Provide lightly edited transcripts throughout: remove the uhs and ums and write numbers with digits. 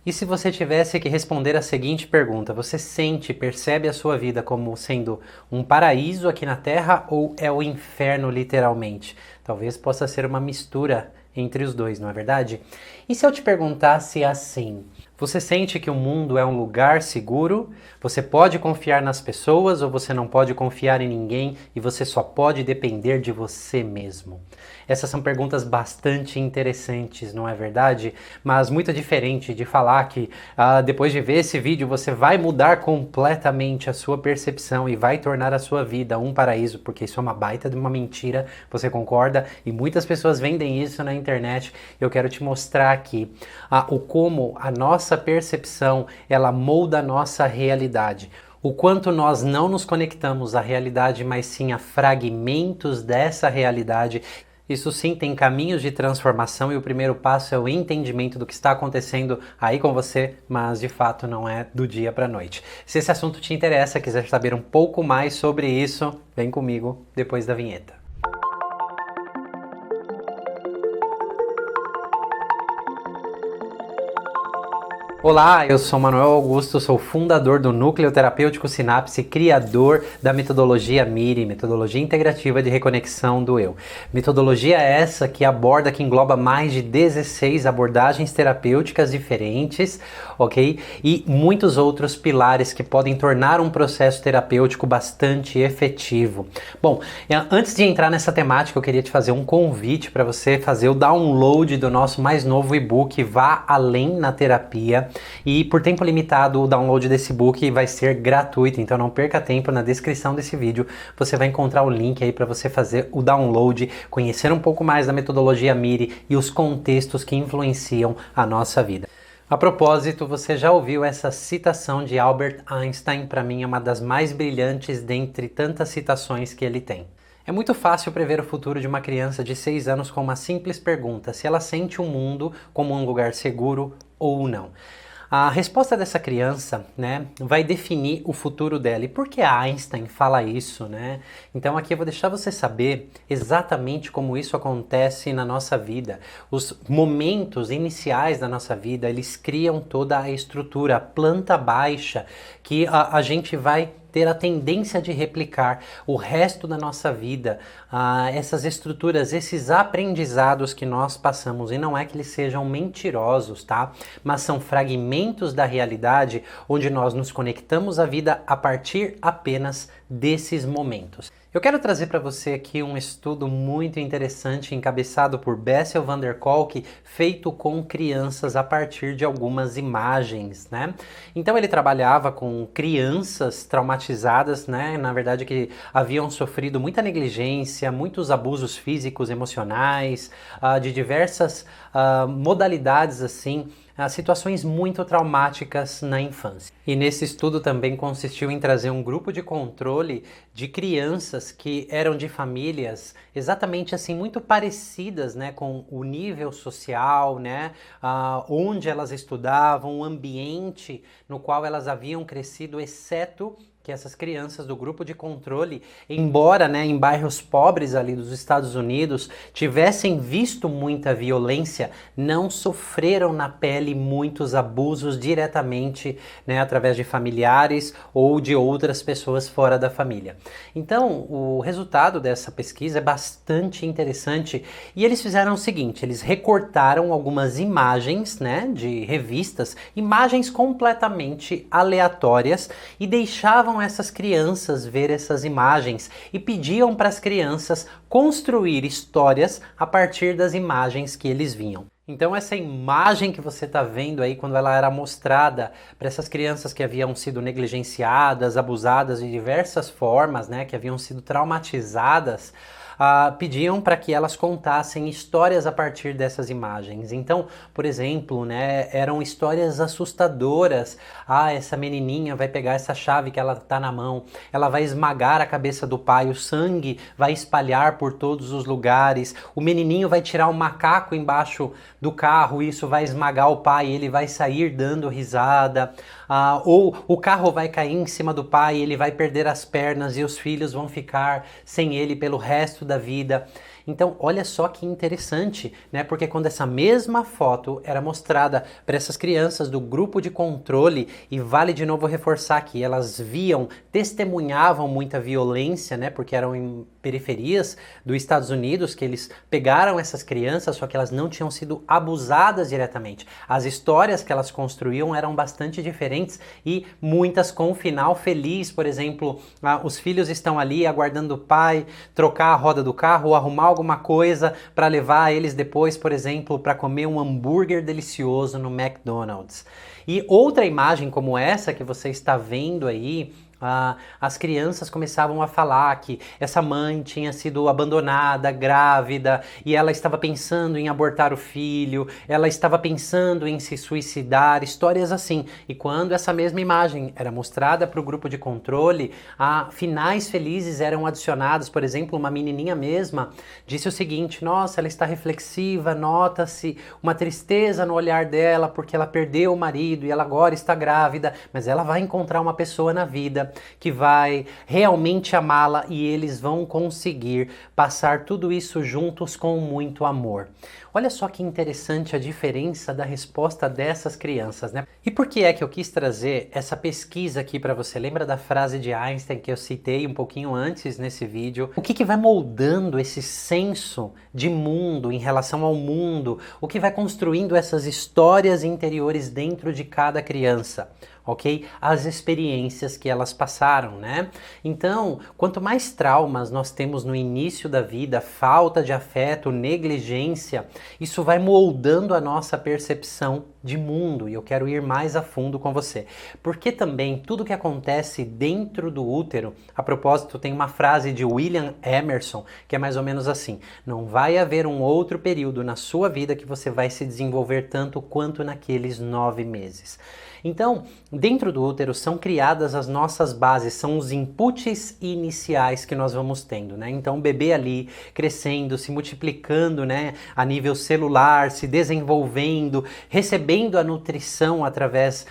E se você tivesse que responder a seguinte pergunta: você sente, percebe a sua vida como sendo um paraíso aqui na Terra ou é o inferno literalmente? Talvez possa ser uma mistura entre os dois, não é verdade? E se eu te perguntasse assim: você sente que o mundo é um lugar seguro? Você pode confiar nas pessoas ou você não pode confiar em ninguém e você só pode depender de você mesmo? Essas são perguntas bastante interessantes, não é verdade? Mas muito diferente de falar que depois de ver esse vídeo você vai mudar completamente a sua percepção e vai tornar a sua vida um paraíso, porque isso é uma baita de uma mentira, você concorda? E muitas pessoas vendem isso na internet. Eu quero te mostrar aqui o como a nossa percepção ela molda a nossa realidade. O quanto nós não nos conectamos à realidade, mas sim a fragmentos dessa realidade. Isso sim tem caminhos de transformação e o primeiro passo é o entendimento do que está acontecendo aí com você, mas de fato não é do dia para a noite. Se esse assunto te interessa, quiser saber um pouco mais sobre isso, vem comigo depois da vinheta. Olá, eu sou Manuel Augusto, sou fundador do Núcleo Terapêutico Sinapse, criador da metodologia MIRI, Metodologia Integrativa de Reconexão do Eu. Metodologia essa que aborda, que engloba mais de 16 abordagens terapêuticas diferentes, ok? E muitos outros pilares que podem tornar um processo terapêutico bastante efetivo. Bom, antes de entrar nessa temática, eu queria te fazer um convite para você fazer o download do nosso mais novo e-book Vá Além na Terapia. E por tempo limitado o download desse book vai ser gratuito, então não perca tempo. Na descrição desse vídeo você vai encontrar o link aí para você fazer o download, conhecer um pouco mais da metodologia MIRI e os contextos que influenciam a nossa vida. A propósito, você já ouviu essa citação de Albert Einstein? Para mim é uma das mais brilhantes dentre tantas citações que ele tem. É muito fácil prever o futuro de uma criança de 6 anos com uma simples pergunta: se ela sente o mundo como um lugar seguro ou não. A resposta dessa criança, né, vai definir o futuro dela. E por que Einstein fala isso, né? Então aqui eu vou deixar você saber exatamente como isso acontece na nossa vida. Os momentos iniciais da nossa vida, eles criam toda a estrutura, a planta baixa, que a gente vai ter a tendência de replicar o resto da nossa vida, essas estruturas, esses aprendizados que nós passamos. E não é que eles sejam mentirosos, tá? Mas são fragmentos da realidade onde nós nos conectamos à vida a partir apenas desses momentos. Eu quero trazer para você aqui um estudo muito interessante encabeçado por Bessel van der Kolk, feito com crianças a partir de algumas imagens, né? Então ele trabalhava com crianças traumatizadas, né? Na verdade que haviam sofrido muita negligência, muitos abusos físicos, emocionais, de diversas modalidades assim, situações muito traumáticas na infância. E nesse estudo também consistiu em trazer um grupo de controle de crianças que eram de famílias exatamente assim muito parecidas, né, com o nível social, né, onde elas estudavam, o ambiente no qual elas haviam crescido, exceto que essas crianças do grupo de controle, embora, né, em bairros pobres ali dos Estados Unidos, tivessem visto muita violência, não sofreram na pele muitos abusos diretamente, né, através de familiares ou de outras pessoas fora da família. Então, o resultado dessa pesquisa é bastante interessante e eles fizeram o seguinte: eles recortaram algumas imagens, né, de revistas, imagens completamente aleatórias, e deixavam essas crianças ver essas imagens e pediam para as crianças construir histórias a partir das imagens que eles viam. Então essa imagem que você está vendo aí, quando ela era mostrada para essas crianças que haviam sido negligenciadas, abusadas de diversas formas, né, que haviam sido traumatizadas, pediam para que elas contassem histórias a partir dessas imagens. Então, por exemplo, né, eram histórias assustadoras. Essa menininha vai pegar essa chave que ela está na mão, ela vai esmagar a cabeça do pai, o sangue vai espalhar por todos os lugares, o menininho vai tirar um macaco embaixo do carro, isso vai esmagar o pai, ele vai sair dando risada. Ou o carro vai cair em cima do pai, ele vai perder as pernas e os filhos vão ficar sem ele pelo resto da vida. Então, olha só que interessante, né? Porque quando essa mesma foto era mostrada para essas crianças do grupo de controle, e vale de novo reforçar que elas viam, testemunhavam muita violência, né? Porque eram em periferias dos Estados Unidos, que eles pegaram essas crianças, só que elas não tinham sido abusadas diretamente. As histórias que elas construíam eram bastante diferentes e muitas com um final feliz. Por exemplo, os filhos estão ali aguardando o pai trocar a roda do carro ou arrumar alguma coisa para levar eles depois, por exemplo, para comer um hambúrguer delicioso no McDonald's. E outra imagem como essa que você está vendo aí, as crianças começavam a falar que essa mãe tinha sido abandonada, grávida, e ela estava pensando em abortar o filho, ela estava pensando em se suicidar, histórias assim. E quando essa mesma imagem era mostrada para o grupo de controle, finais felizes eram adicionados. Por exemplo, uma menininha mesma disse o seguinte: nossa, ela está reflexiva, nota-se uma tristeza no olhar dela porque ela perdeu o marido e ela agora está grávida, mas ela vai encontrar uma pessoa na vida que vai realmente amá-la e eles vão conseguir passar tudo isso juntos com muito amor. Olha só que interessante a diferença da resposta dessas crianças, né? E por que é que eu quis trazer essa pesquisa aqui para você? Lembra da frase de Einstein que eu citei um pouquinho antes nesse vídeo? O que vai moldando esse senso de mundo em relação ao mundo? O que vai construindo essas histórias interiores dentro de cada criança? Ok? As experiências que elas passaram, né? Então, quanto mais traumas nós temos no início da vida, falta de afeto, negligência, isso vai moldando a nossa percepção de mundo, e eu quero ir mais a fundo com você. Porque também tudo que acontece dentro do útero, a propósito, tem uma frase de William Emerson, que é mais ou menos assim: não vai haver um outro período na sua vida que você vai se desenvolver tanto quanto naqueles 9 meses. Então, dentro do útero são criadas as nossas bases, são os inputs iniciais que nós vamos tendo, né? Então, o bebê ali crescendo, se multiplicando, né, a nível celular, se desenvolvendo, recebendo a nutrição através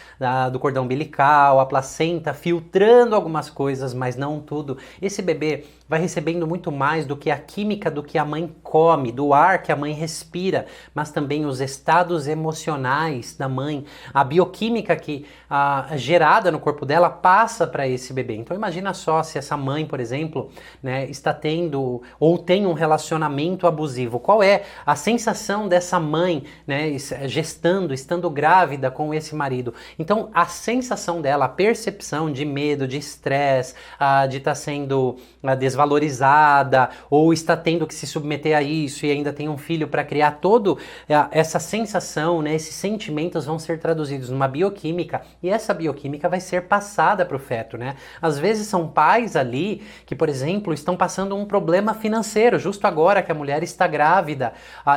do cordão umbilical, a placenta, filtrando algumas coisas, mas não tudo. Esse bebê vai recebendo muito mais do que a química do que a mãe come, do ar que a mãe respira, mas também os estados emocionais da mãe, a bioquímica que gerada no corpo dela passa para esse bebê. Então imagina só se essa mãe, por exemplo, né, está tendo ou tem um relacionamento abusivo. Qual é a sensação dessa mãe, né, gestando, estando grávida com esse marido? Então a sensação dela, a percepção de medo, de estresse, de estar sendo desvalorizada, ou está tendo que se submeter a isso e ainda tem um filho para criar, toda essa sensação, né, esses sentimentos vão ser traduzidos numa bioquímica, e essa bioquímica vai ser passada para o feto, né? Às vezes são pais ali que, por exemplo, estão passando um problema financeiro, justo agora que a mulher está grávida.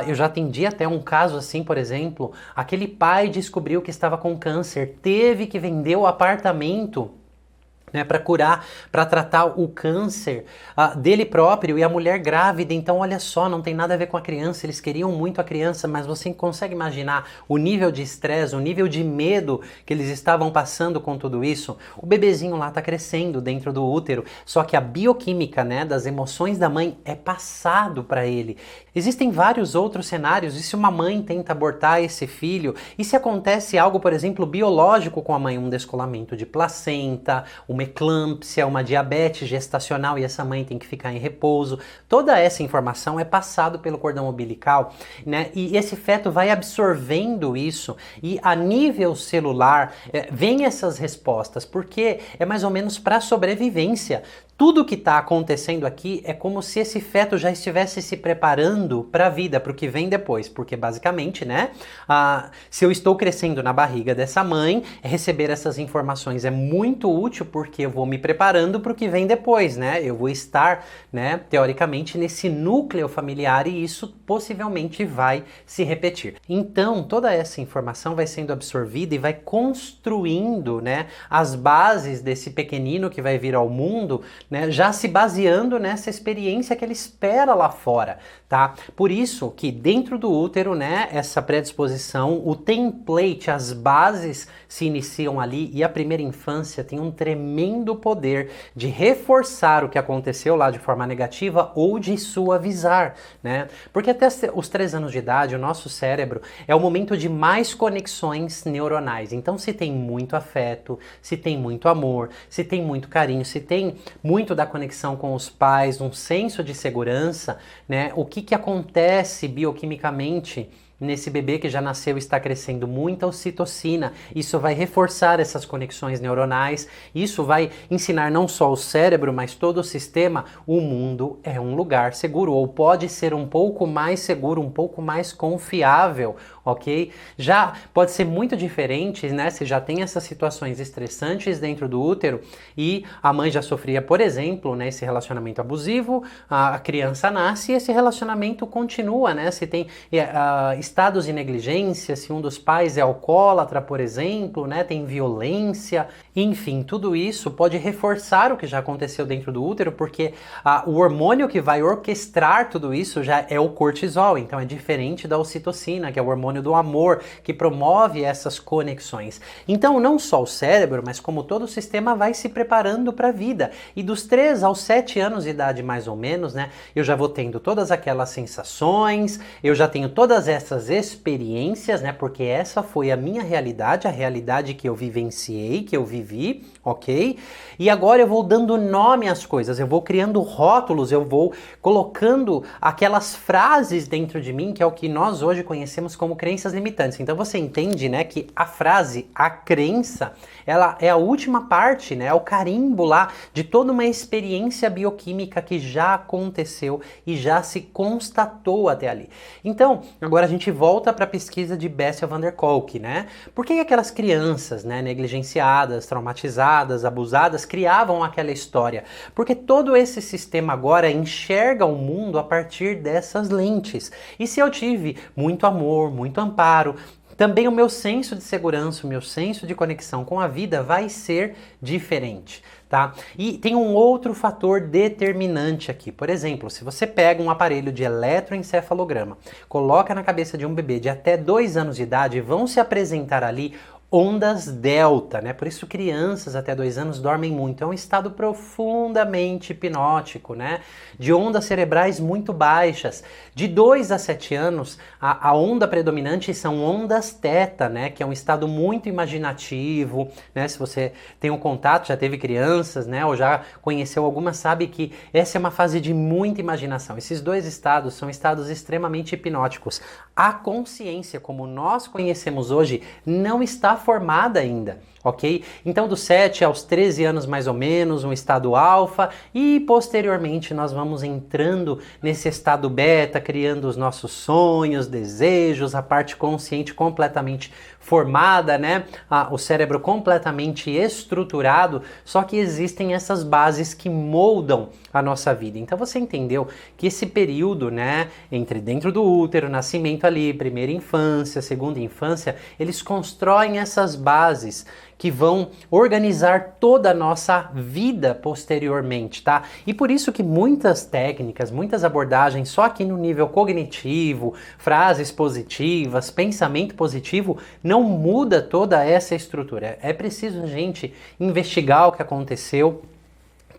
Eu já atendi até um caso assim, por exemplo, aquele pai descobriu que estava com câncer, teve que vender o apartamento, né, para curar, para tratar o câncer dele próprio, e a mulher grávida. Então olha só, não tem nada a ver com a criança, eles queriam muito a criança, mas você consegue imaginar o nível de estresse, o nível de medo que eles estavam passando com tudo isso? O bebezinho lá está crescendo dentro do útero, só que a bioquímica, né, das emoções da mãe é passado para ele. Existem vários outros cenários. E se uma mãe tenta abortar esse filho? E se acontece algo, por exemplo, biológico com a mãe, um descolamento de placenta, uma eclâmpsia, uma diabetes gestacional, e essa mãe tem que ficar em repouso? Toda essa informação é passado pelo cordão umbilical, né? E esse feto vai absorvendo isso, e a nível celular vem essas respostas, porque é mais ou menos para sobrevivência. Tudo que está acontecendo aqui é como se esse feto já estivesse se preparando para a vida, para o que vem depois, porque basicamente, né, se eu estou crescendo na barriga dessa mãe, receber essas informações é muito útil, porque eu vou me preparando para o que vem depois, né? Eu vou estar, né, teoricamente nesse núcleo familiar, e isso possivelmente vai se repetir. Então, toda essa informação vai sendo absorvida e vai construindo, né, as bases desse pequenino que vai vir ao mundo, né, já se baseando nessa experiência que ele espera lá fora, tá? Por isso que dentro do útero, né, essa predisposição, o template, as bases se iniciam ali, e a primeira infância tem um tremendo tremendo poder de reforçar o que aconteceu lá de forma negativa ou de suavizar, né? Porque até os 3 anos de idade, o nosso cérebro é o momento de mais conexões neuronais. Então, se tem muito afeto, se tem muito amor, se tem muito carinho, se tem muito da conexão com os pais, um senso de segurança, né? O que acontece bioquimicamente nesse bebê que já nasceu e está crescendo? Muita ocitocina. Isso vai reforçar essas conexões neuronais. Isso vai ensinar não só o cérebro, mas todo o sistema. O mundo é um lugar seguro, ou pode ser um pouco mais seguro, um pouco mais confiável, ok? Já pode ser muito diferente, né? Se já tem essas situações estressantes dentro do útero e a mãe já sofria, por exemplo, né, esse relacionamento abusivo, a criança nasce e esse relacionamento continua, né? Se tem estados de negligência, se um dos pais é alcoólatra, por exemplo, né, tem violência, enfim, tudo isso pode reforçar o que já aconteceu dentro do útero, porque o hormônio que vai orquestrar tudo isso já é o cortisol, então é diferente da ocitocina, que é o hormônio do amor, que promove essas conexões. Então, não só o cérebro, mas como todo o sistema vai se preparando para a vida. E dos 3 aos 7 anos de idade, mais ou menos, né, eu já vou tendo todas aquelas sensações, eu já tenho todas essas experiências, né, porque essa foi a minha realidade, a realidade que eu vivenciei, que eu vivi, ok? E agora eu vou dando nome às coisas, eu vou criando rótulos, eu vou colocando aquelas frases dentro de mim, que é o que nós hoje conhecemos como crenças limitantes. Então você entende, né, que a frase, a crença, ela é a última parte, né, é o carimbo lá de toda uma experiência bioquímica que já aconteceu e já se constatou até ali. Então, agora a gente volta para a pesquisa de Bessel van der Kolk, né? Por que aquelas crianças, né, negligenciadas, traumatizadas, abusadas, criavam aquela história? Porque todo esse sistema agora enxerga o mundo a partir dessas lentes. E se eu tive muito amor, muito amparo, também o meu senso de segurança, o meu senso de conexão com a vida vai ser diferente, tá? E tem um outro fator determinante aqui. Por exemplo, se você pega um aparelho de eletroencefalograma, coloca na cabeça de um bebê de até 2 anos de idade, vão se apresentar ali ondas delta, né? Por isso crianças até 2 anos dormem muito. É um estado profundamente hipnótico, né? De ondas cerebrais muito baixas. De 2 a 7 anos, a onda predominante são ondas teta, né? Que é um estado muito imaginativo, né? Se você tem um contato, já teve crianças, né? Ou já conheceu algumas, sabe que essa é uma fase de muita imaginação. Esses 2 estados são estados extremamente hipnóticos. A consciência, como nós conhecemos hoje, não está formada ainda, ok? Então, dos 7 aos 13 anos, mais ou menos, um estado alfa, e posteriormente nós vamos entrando nesse estado beta, criando os nossos sonhos, desejos, a parte consciente completamente formada, né? O cérebro completamente estruturado, só que existem essas bases que moldam a nossa vida. Então você entendeu que esse período, né, entre dentro do útero, nascimento ali, primeira infância, segunda infância, eles constroem essas bases que vão organizar toda a nossa vida posteriormente, tá? E por isso que muitas técnicas, muitas abordagens, só aqui no nível cognitivo, frases positivas, pensamento positivo, não muda toda essa estrutura. É preciso a gente investigar o que aconteceu,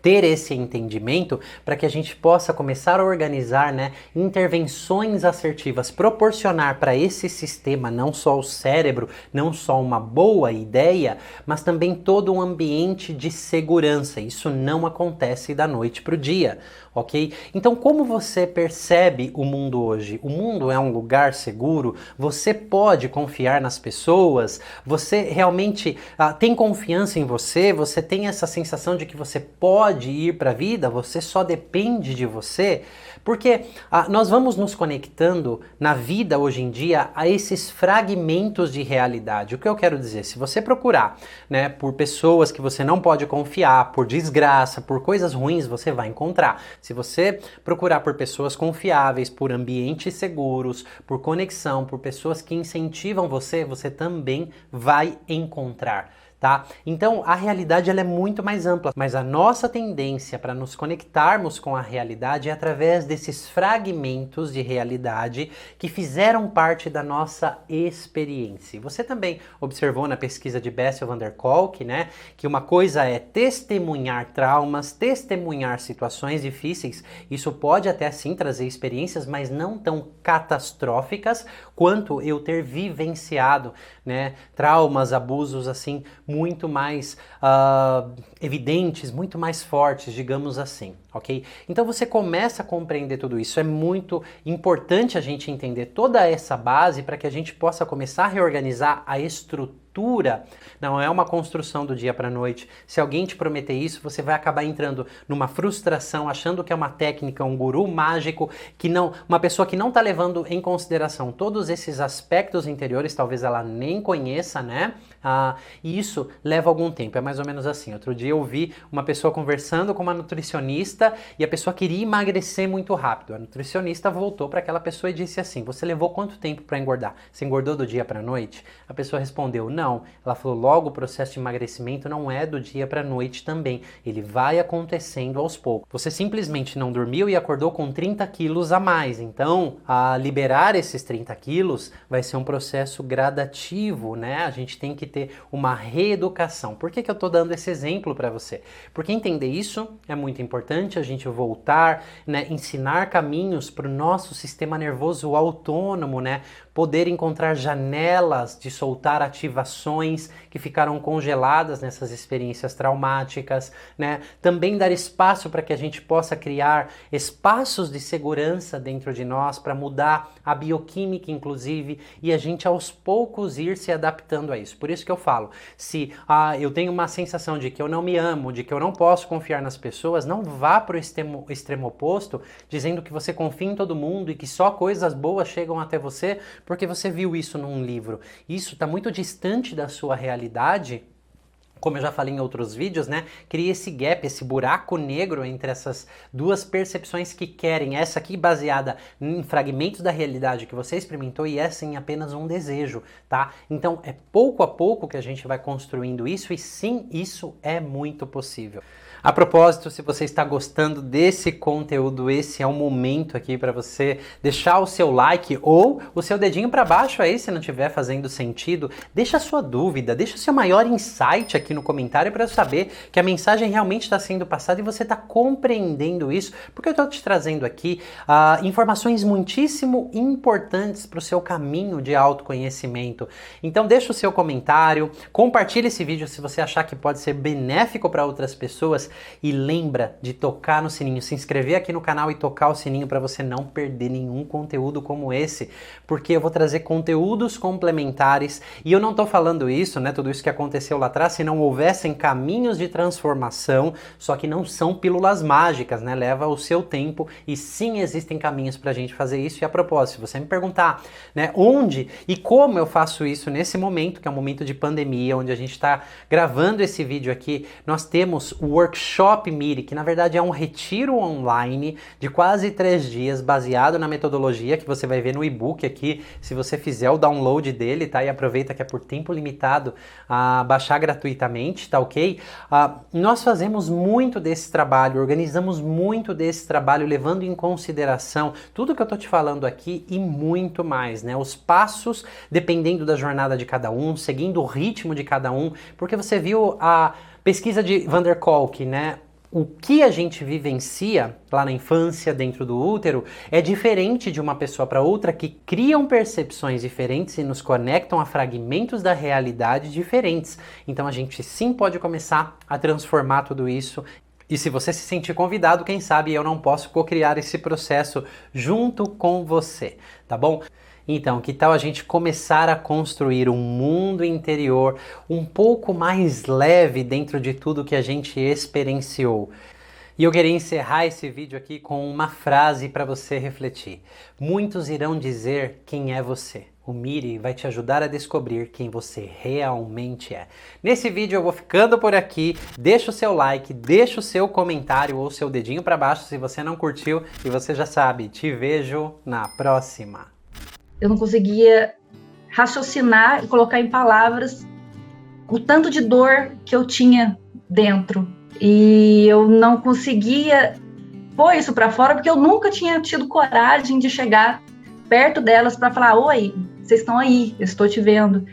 ter esse entendimento para que a gente possa começar a organizar, né, intervenções assertivas, proporcionar para esse sistema não só o cérebro, não só uma boa ideia, mas também todo um ambiente de segurança. Isso não acontece da noite para o dia, ok? Então, como você percebe o mundo hoje? O mundo é um lugar seguro? Você pode confiar nas pessoas? Você realmente tem confiança em você? Você tem essa sensação de que você pode ir para a vida? Você só depende de você? Porque nós vamos nos conectando na vida hoje em dia a esses fragmentos de realidade. O que eu quero dizer? Se você procurar, né, por pessoas que você não pode confiar, por desgraça, por coisas ruins, você vai encontrar. Se você procurar por pessoas confiáveis, por ambientes seguros, por conexão, por pessoas que incentivam você, você também vai encontrar. tá? Então a realidade ela é muito mais ampla, mas a nossa tendência para nos conectarmos com a realidade é através desses fragmentos de realidade que fizeram parte da nossa experiência. Você também observou na pesquisa de Bessel van der Kolk, né, que uma coisa é testemunhar traumas, testemunhar situações difíceis, isso pode até sim trazer experiências, mas não tão catastróficas quanto eu ter vivenciado, né, traumas, abusos assim, muito mais evidentes, muito mais fortes, digamos assim, ok? Então você começa a compreender tudo isso. É muito importante a gente entender toda essa base para que a gente possa começar a reorganizar a estrutura. Não é uma construção do dia para a noite. Se alguém te prometer isso, você vai acabar entrando numa frustração, achando que é uma técnica, um guru mágico, que não, uma pessoa que não está levando em consideração todos esses aspectos interiores, talvez ela nem conheça, né? E isso leva algum tempo, é mais ou menos assim. Outro dia eu vi uma pessoa conversando com uma nutricionista e a pessoa queria emagrecer muito rápido. A nutricionista voltou para aquela pessoa e disse assim: você levou quanto tempo para engordar? Você engordou do dia para a noite? A pessoa respondeu: não. Ela falou: logo o processo de emagrecimento não é do dia para a noite também. Ele vai acontecendo aos poucos. Você simplesmente não dormiu e acordou com 30 quilos a mais. Então, liberar esses 30 quilos vai ser um processo gradativo, né? A gente tem que ter uma reeducação. Por que eu estou dando esse exemplo para você? Porque entender isso é muito importante, a gente voltar, né, ensinar caminhos para o nosso sistema nervoso autônomo, né, poder encontrar janelas de soltar ativações que ficaram congeladas nessas experiências traumáticas, né, também dar espaço para que a gente possa criar espaços de segurança dentro de nós para mudar a bioquímica, inclusive, e a gente aos poucos ir se adaptando a isso. Por isso que eu falo, se eu tenho uma sensação de que eu não me amo, de que eu não posso confiar nas pessoas, não vá para o extremo oposto, dizendo que você confia em todo mundo e que só coisas boas chegam até você porque você viu isso num livro. Isso está muito distante da sua realidade. Como eu já falei em outros vídeos, né? Cria esse gap, esse buraco negro entre essas duas percepções que querem. Essa aqui baseada em fragmentos da realidade que você experimentou e essa em apenas um desejo, tá? Então é pouco a pouco que a gente vai construindo isso e sim, isso é muito possível. A propósito, se você está gostando desse conteúdo, esse é o momento aqui para você deixar o seu like ou o seu dedinho para baixo aí, se não estiver fazendo sentido. Deixa a sua dúvida, deixa o seu maior insight aqui no comentário para eu saber que a mensagem realmente está sendo passada e você está compreendendo isso, porque eu estou te trazendo aqui informações muitíssimo importantes para o seu caminho de autoconhecimento. Então deixa o seu comentário, compartilhe esse vídeo se você achar que pode ser benéfico para outras pessoas. E lembra de tocar no sininho, se inscrever aqui no canal e tocar o sininho para você não perder nenhum conteúdo como esse, porque eu vou trazer conteúdos complementares e eu não estou falando isso, né, tudo isso que aconteceu lá atrás, se não houvessem caminhos de transformação, só que não são pílulas mágicas, né, leva o seu tempo e sim existem caminhos para a gente fazer isso. E a propósito, se você me perguntar, né, onde e como eu faço isso nesse momento, que é um momento de pandemia, onde a gente está gravando esse vídeo aqui, nós temos o Workshop Miri, que na verdade é um retiro online de quase 3 dias, baseado na metodologia que você vai ver no e-book aqui, se você fizer o download dele, tá? E aproveita que é por tempo limitado a baixar gratuitamente, tá ok? Nós fazemos muito desse trabalho, organizamos muito desse trabalho, levando em consideração tudo que eu tô te falando aqui e muito mais, né? Os passos, dependendo da jornada de cada um, seguindo o ritmo de cada um, porque você viu a pesquisa de Van der Kolk, né? O que a gente vivencia lá na infância, dentro do útero, é diferente de uma pessoa para outra, que criam percepções diferentes e nos conectam a fragmentos da realidade diferentes. Então a gente sim pode começar a transformar tudo isso. E se você se sentir convidado, quem sabe eu não posso co-criar esse processo junto com você, tá bom? Então, que tal a gente começar a construir um mundo interior um pouco mais leve dentro de tudo que a gente experienciou? E eu queria encerrar esse vídeo aqui com uma frase para você refletir. Muitos irão dizer quem é você. O Miri vai te ajudar a descobrir quem você realmente é. Nesse vídeo eu vou ficando por aqui. Deixa o seu like, deixa o seu comentário ou seu dedinho para baixo se você não curtiu. E você já sabe, te vejo na próxima. Eu não conseguia raciocinar e colocar em palavras o tanto de dor que eu tinha dentro. E eu não conseguia pôr isso para fora, porque eu nunca tinha tido coragem de chegar perto delas para falar: oi, vocês estão aí, eu estou te vendo.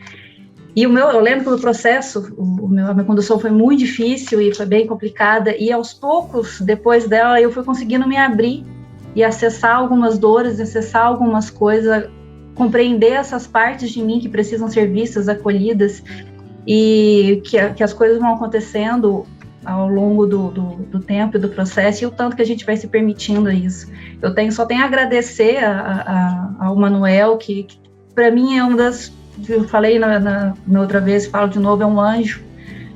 E eu lembro que o processo, a minha condução foi muito difícil e foi bem complicada, e aos poucos, depois dela, eu fui conseguindo me abrir e acessar algumas dores, acessar algumas coisas, compreender essas partes de mim que precisam ser vistas, acolhidas, e que as coisas vão acontecendo ao longo do tempo e do processo, e o tanto que a gente vai se permitindo isso. Só tenho a agradecer ao Manuel, que para mim é uma das... Eu falei na outra vez, falo de novo, é um anjo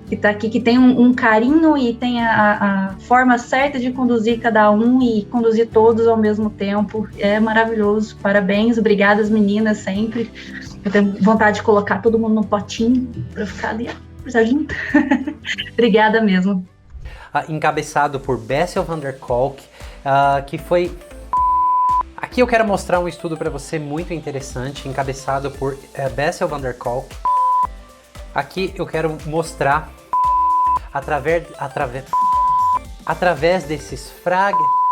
que está aqui, que tem um carinho e tem a forma certa de conduzir cada um e conduzir todos ao mesmo tempo. É maravilhoso. Parabéns, obrigadas meninas sempre. Eu tenho vontade de colocar todo mundo no potinho para ficar ali, junto. Obrigada mesmo. Encabeçado por Bessel van der Kolk, que foi... Aqui eu quero mostrar um estudo para você muito interessante, encabeçado por Bessel van der Kolk. Aqui eu quero mostrar através desses fragmentos